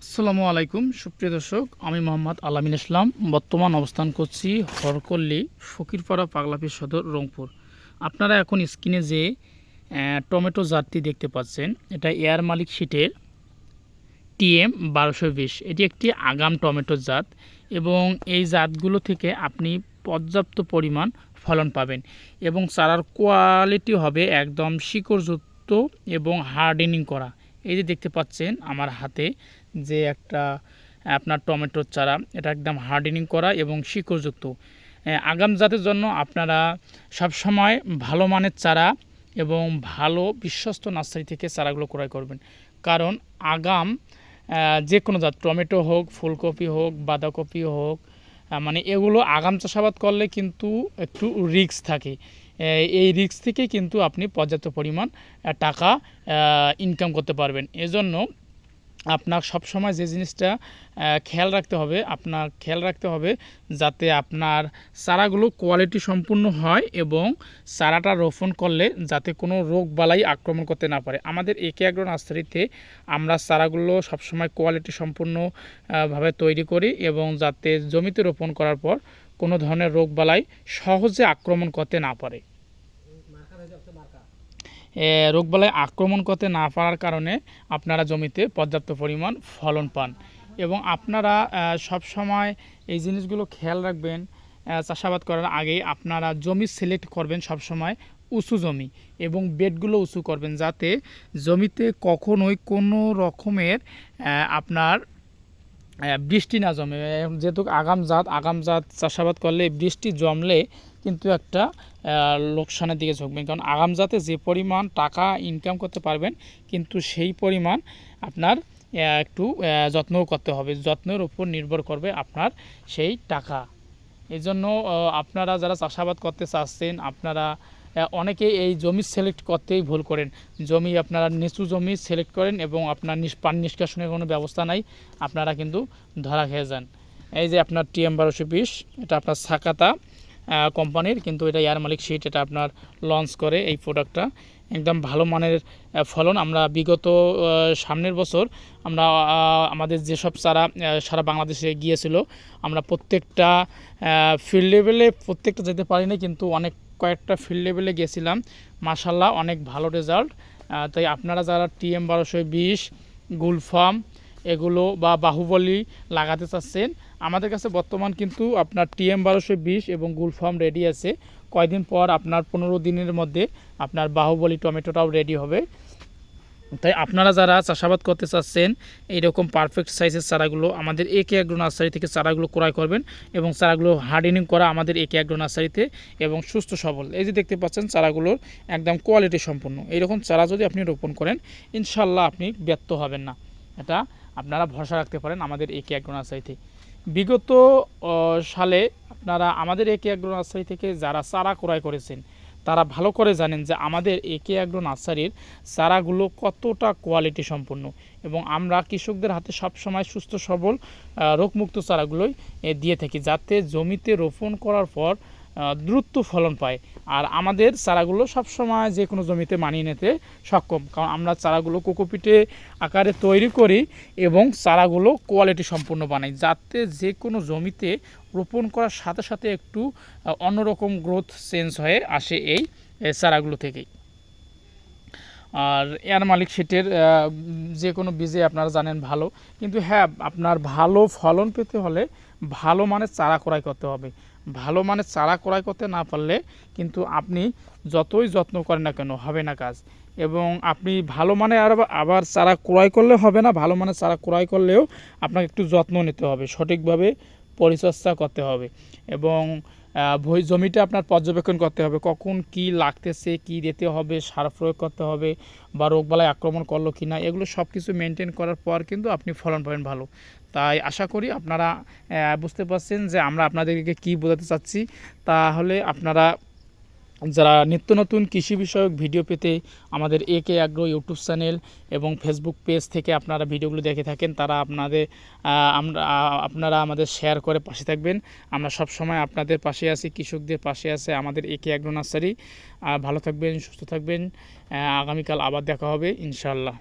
আসসালামু আলাইকুম সুপ্রিয় দর্শক, আমি মোহাম্মদ আলামিন ইসলাম। বর্তমান অবস্থান করছি হরকল্লি ফকিরপাড়া পাগলাপি সদর রংপুর। আপনারা এখন স্ক্রিনে যে টমেটো জাতটি দেখতে পাচ্ছেন, এটা এয়ার মালিক সিটের TM 1220। এটি একটি আগাম টমেটো জাত এবং এই জাতগুলো থেকে আপনি পর্যাপ্ত পরিমাণ ফলন পাবেন এবং চারার কোয়ালিটি হবে একদম শিকড়যুক্ত এবং হার্ডেনিং করা। এই যে দেখতে পাচ্ছেন আমার হাতে যে একটা আপনার টমেটোর চারা, এটা একদম হার্ডেনিং করা এবং শিকড়যুক্ত। আগাম জাতের জন্য আপনারা সবসময় ভালো মানের চারা এবং ভালো বিশ্বস্ত নার্সারি থেকে চারাগুলো ক্রয় করবেন, কারণ আগাম যে কোনো জাত টমেটো হোক, ফুলকপি হোক, বাঁধাকপি হোক, মানে এগুলো আগাম চাষাবাদ করলে কিন্তু একটু রিস্ক থাকে। এই রিস্ক থেকে কিন্তু আপনি পর্যাপ্ত পরিমাণ টাকা ইনকাম করতে পারবেন। এজন্য আপনার সবসময় যে জিনিসটা খেয়াল রাখতে হবে যাতে আপনার চারাগুলো কোয়ালিটি সম্পূর্ণ হয় এবং চারাটা রোপণ করলে যাতে কোনো রোগ বালাই আক্রমণ করতে না পারে। আমাদের একে অ্যাগ্রো নার্সারিতে আমরা চারাগুলো সবসময় কোয়ালিটি সম্পূর্ণ ভাবে তৈরি করি এবং যাতে জমিতে রোপণ করার পর কোনো ধরনের রোগ বালাই সহজে আক্রমণ করতে না পারে। রোগবালাই আক্রমণ করতে না পারার কারণে আপনারা জমিতে পর্যাপ্ত পরিমাণ ফলন পান। এবং আপনারা সব সময় এই জিনিসগুলো খেয়াল রাখবেন, চাষাবাদ করার আগেই আপনারা জমি সিলেক্ট করবেন সবসময় উঁচু জমি এবং বেডগুলো উঁচু করবেন, যাতে জমিতে কখনোই কোনো রকমের আপনার বৃষ্টি না জমে। যেহেতু আগাম জাত চাষাবাদ করলে বৃষ্টি জমলে কিন্তু একটা লোকসানের দিকে ঝুঁকবেন, কারণ আগাম জাতে যে পরিমাণ টাকা ইনকাম করতে পারবেন কিন্তু সেই পরিমাণ আপনার একটু যত্নও করতে হবে, যত্নের উপর নির্ভর করবে আপনার সেই টাকা। এই জন্য আপনারা যারা চাষাবাদ করতে চাচ্ছেন, আপনারা অনেকে এই জমি সিলেক্ট করতেই ভুল করেন। জমি আপনারা নিচু জমি সিলেক্ট করেন এবং আপনার পানি নিষ্কাশনের কোনো ব্যবস্থা নাই, আপনারা কিন্তু ধরা খেয়ে যান। এই যে আপনার TM 1220, এটা আপনার সাকাতা কোম্পানির, কিন্তু এটা এয়ার মালিক সিট, এটা আপনার লঞ্চ করে এই প্রোডাক্টটা। একদম ভালো মানের ফলন। আমরা বিগত সামনের বছর আমরা আমাদের যেসব চারা সারা বাংলাদেশে গিয়েছিল, আমরা প্রত্যেকটা ফিল্ড লেভেলে প্রত্যেকটা যেতে পারি না, কিন্তু কয়েকটা ফিল্ড লেভেলে গেছিলাম। মাশাল্লাহ অনেক ভালো রেজাল্ট। তাই আপনারা যারা TM 1220, গুলফাম এগুলো বা বাহুবলী লাগাতে চাচ্ছেন, আমাদের কাছে বর্তমান কিন্তু আপনার TM 1220 এবং গুলফাম রেডি আছে। কয়দিন পর আপনার 15 দিনের মধ্যে আপনার বাহুবলী টমেটোটাও রেডি হবে। তাই আপনারা যারা চাষাবাদ করতে চাচ্ছেন এইরকম পারফেক্ট সাইজের চারাগুলো আমাদের একে অ্যাগ্রো নার্সারি থেকে চারাগুলো ক্রয় করবেন এবং চারাগুলো হার্ডেনিং করা আমাদের একে অ্যাগ্রো নার্সারিতে এবং সুস্থ সবল। এই যে দেখতে পাচ্ছেন চারাগুলোর একদম কোয়ালিটি সম্পন্ন। এইরকম চারা যদি আপনি রোপণ করেন, ইনশাল্লাহ আপনি ব্যর্থ হবেন না। এটা আপনারা ভরসা রাখতে পারেন আমাদের একে অ্যাগ্রো নার্সারিতে। বিগত সালে আপনারা আমাদের একে অ্যাগ্রো নার্সারি থেকে যারা চারা ক্রয় করেছেন তারা ভালো করে জানেন যে আমাদের একে অ্যাগ্রো নার্সারির চারাগুলো কতটা কোয়ালিটি সম্পন্ন এবং আমরা কৃষকদের হাতে সবসময় সুস্থ সবল রোগমুক্ত চারাগুলোই দিয়ে থাকি, যাতে জমিতে রোপণ করার পর দ্রুত ফলন পায়। আর আমাদের চারাগুলো সবসময় যে কোনো জমিতে মানিয়ে নিতে সক্ষম, কারণ আমরা চারাগুলো কোকোপিটে আকারে তৈরি করি এবং চারাগুলো কোয়ালিটি সম্পূর্ণ বানাই, যাতে যে কোনো জমিতে রোপণ করার সাথে সাথে একটু অন্যরকম গ্রোথ চেঞ্জ হয়ে আসে এই চারাগুলো থেকেই। আর এয়ার মালিক সিটের যে কোনো বীজে আপনারা জানেন ভালো, কিন্তু হ্যাঁ, আপনার ভালো ফলন পেতে হলে ভালো মানের চারা ক্রয় করতে হবে। ভালো মানের চারা ক্রয় করতে না পারলে কিন্তু আপনি যতই যত্ন করেন না কেন হবে না কাজ। এবং আপনি ভালো মানে আবার চারা ক্রয় করলে হবে না, ভালো মানের চারা ক্রয় করলেও আপনাকে একটু যত্ন নিতে হবে, সঠিকভাবে পরিচর্যা করতে হবে এবং জমিটা আপনার পর্যবেক্ষণ করতে হবে, কখন কি লাগতেছে, কি দিতে হবে, সার প্রয়োগ করতে হবে বা রোগবালাই আক্রমণ করলো কি না, এগুলো সব কিছু মেনটেন করার পর কিন্তু আপনি ফলন পাবেন ভালো। তাই আশা করি আপনারা বুঝতে পারছেন যে আমরা আপনাদেরকে কি বোঝাতে চাচ্ছি। তাহলে আপনারা যারা নিত্য নতুন কৃষি বিষয়ক ভিডিও পেতে আমাদের একে অ্যাগ্রো ইউটিউব চ্যানেল এবং ফেসবুক পেজ থেকে আপনারা ভিডিওগুলো দেখে থাকেন, তারা আপনারা আমাদের শেয়ার করে পাশে থাকবেন। আমরা সব সময় আপনাদের পাশে আছি, কৃষকদের পাশে আছে আমাদের একে অ্যাগ্রো নার্সারি। ভালো থাকবেন, সুস্থ থাকবেন। আগামীকাল আবার দেখা হবে ইনশাআল্লাহ।